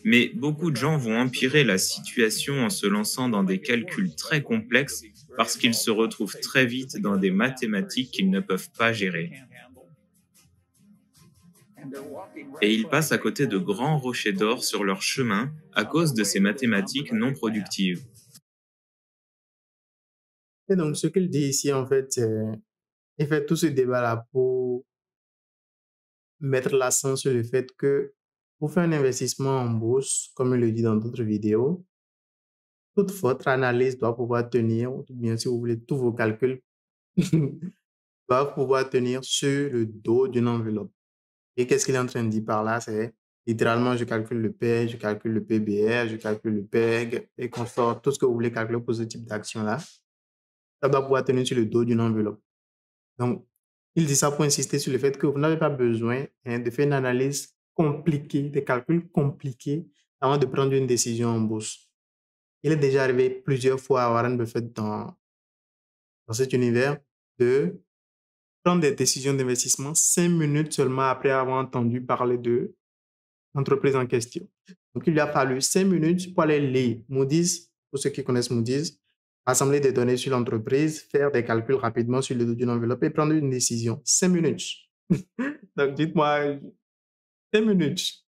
Mais beaucoup de gens vont empirer la situation en se lançant dans des calculs très complexes parce qu'ils se retrouvent très vite dans des mathématiques qu'ils ne peuvent pas gérer. Et ils passent à côté de grands rochers d'or sur leur chemin à cause de ces mathématiques non productives. Et donc, ce qu'il dit ici, en fait, il fait tout ce débat-là pour mettre l'accent sur le fait que pour faire un investissement en bourse, comme il le dit dans d'autres vidéos, toute votre analyse doit pouvoir tenir, ou bien si vous voulez, tous vos calculs doivent pouvoir tenir sur le dos d'une enveloppe. Et qu'est-ce qu'il est en train de dire par là? C'est littéralement, je calcule le PE, je calcule le PBR, je calcule le PEG et consort, tout ce que vous voulez calculer pour ce type d'action-là. Ça doit pouvoir tenir sur le dos d'une enveloppe. Donc, il dit ça pour insister sur le fait que vous n'avez pas besoin de faire une analyse compliquée, des calculs compliqués avant de prendre une décision en bourse. Il est déjà arrivé plusieurs fois à Warren Buffett dans cet univers de prendre des décisions d'investissement 5 minutes seulement après avoir entendu parler de l'entreprise en question. Donc, il lui a fallu 5 minutes pour aller lire Moody's, pour ceux qui connaissent Moody's, assembler des données sur l'entreprise, faire des calculs rapidement sur le dos d'une enveloppe et prendre une décision. 5 minutes. Donc, dites-moi, 5 minutes.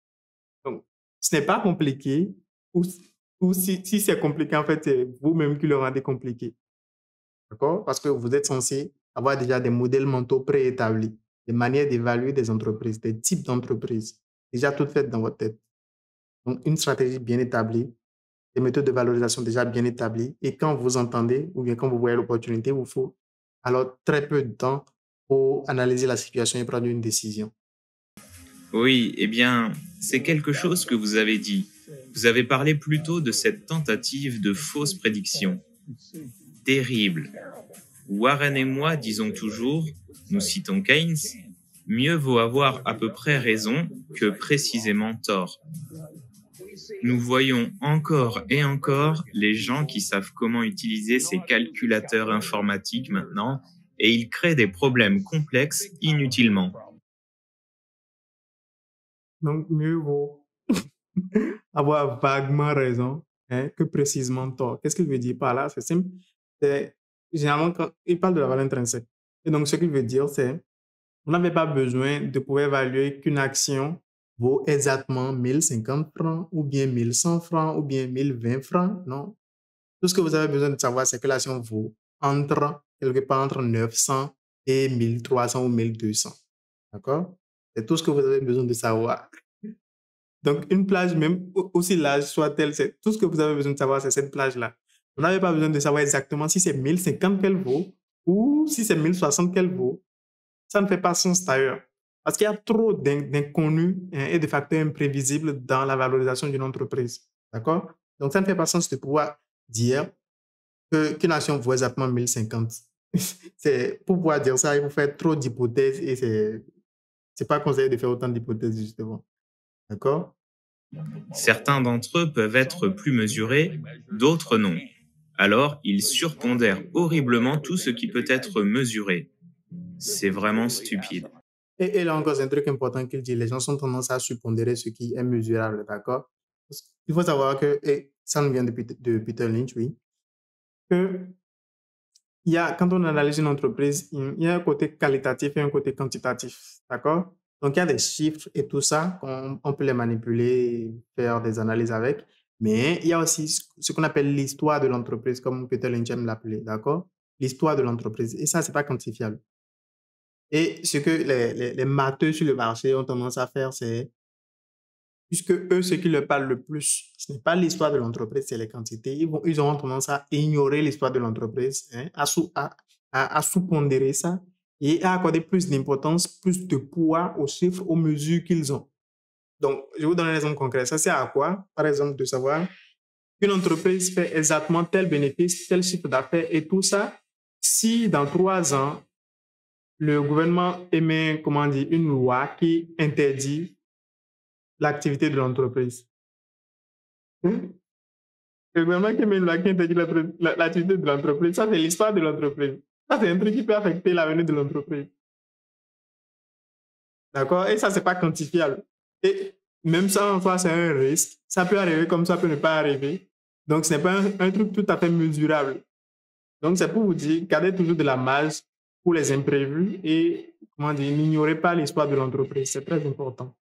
Donc, ce n'est pas compliqué, ou si c'est compliqué, en fait, c'est vous-même qui le rendez compliqué. D'accord? Parce que vous êtes censé avoir déjà des modèles mentaux préétablis, des manières d'évaluer des entreprises, des types d'entreprises, déjà toutes faites dans votre tête. Donc, une stratégie bien établie, des méthodes de valorisation déjà bien établies. Et quand vous entendez ou bien quand vous voyez l'opportunité, il vous faut alors très peu de temps pour analyser la situation et prendre une décision. Oui, eh bien, c'est quelque chose que vous avez dit. Vous avez parlé plutôt de cette tentative de fausse prédiction. Terrible. Warren et moi disons toujours, nous citons Keynes, mieux vaut avoir à peu près raison que précisément tort. Nous voyons encore et encore les gens qui savent comment utiliser ces calculateurs informatiques maintenant et ils créent des problèmes complexes inutilement. Donc, mieux vaut avoir vaguement raison que précisément tort. Qu'est-ce qu'il veut dire par là? C'est simple. Généralement, quand il parle de la valeur intrinsèque. Et donc, ce qu'il veut dire, c'est vous n'avez pas besoin de pouvoir évaluer qu'une action vaut exactement 1050 francs ou bien 1100 francs ou bien 1020 francs. Non. Tout ce que vous avez besoin de savoir, c'est que l'action vaut quelque part entre 900 et 1300 ou 1200. D'accord? C'est tout ce que vous avez besoin de savoir. Donc, une plage, même aussi large soit-elle, c'est tout ce que vous avez besoin de savoir, c'est cette plage-là. Vous n'avez pas besoin de savoir exactement si c'est 1050 qu'elle vaut ou si c'est 1060 qu'elle vaut. Ça ne fait pas sens d'ailleurs. Parce qu'il y a trop d'inconnus et de facteurs imprévisibles dans la valorisation d'une entreprise. D'accord? Donc, ça ne fait pas sens de pouvoir dire qu'une action vaut exactement 1050. Pour pouvoir dire ça, il faut faire trop d'hypothèses et c'est pas conseillé de faire autant d'hypothèses, justement. D'accord? Certains d'entre eux peuvent être plus mesurés, d'autres non. Alors, ils surpondèrent horriblement tout ce qui peut être mesuré. C'est vraiment stupide. Et là encore, c'est un truc important qu'il dit. Les gens sont tendance à suppondérer ce qui est mesurable, d'accord? Il faut savoir que, et ça nous vient de Peter Lynch, oui, que quand on analyse une entreprise, il y a un côté qualitatif et un côté quantitatif, d'accord? Donc, il y a des chiffres et tout ça, on peut les manipuler, faire des analyses avec, mais il y a aussi ce qu'on appelle l'histoire de l'entreprise, comme Peter Lynch aime l'appeler, d'accord? L'histoire de l'entreprise. Et ça, c'est pas quantifiable. Et ce que les matheux sur le marché ont tendance à faire, c'est, puisque eux, ce qui leur parle le plus, ce n'est pas l'histoire de l'entreprise, c'est les quantités. Ils auront tendance à ignorer l'histoire de l'entreprise, à sous-pondérer ça et à accorder plus d'importance, plus de poids aux chiffres, aux mesures qu'ils ont. Donc, je vais vous donner un exemple concret. Ça sert à quoi? Par exemple, de savoir qu'une entreprise fait exactement tel bénéfice, tel chiffre d'affaires et tout ça, si dans 3 ans, le gouvernement émet, comment dire, une loi qui interdit l'activité de l'entreprise. Le gouvernement qui émet une loi qui interdit l'activité de l'entreprise, ça c'est l'histoire de l'entreprise. Ça c'est un truc qui peut affecter l'avenir de l'entreprise. D'accord? Et ça, c'est pas quantifiable. Et même ça, en soi, c'est un risque. Ça peut arriver comme ça peut ne pas arriver. Donc, ce n'est pas un truc tout à fait mesurable. Donc, c'est pour vous dire, gardez toujours de la marge pour les imprévus et, comment dire, n'ignorez pas l'histoire de l'entreprise. C'est très important.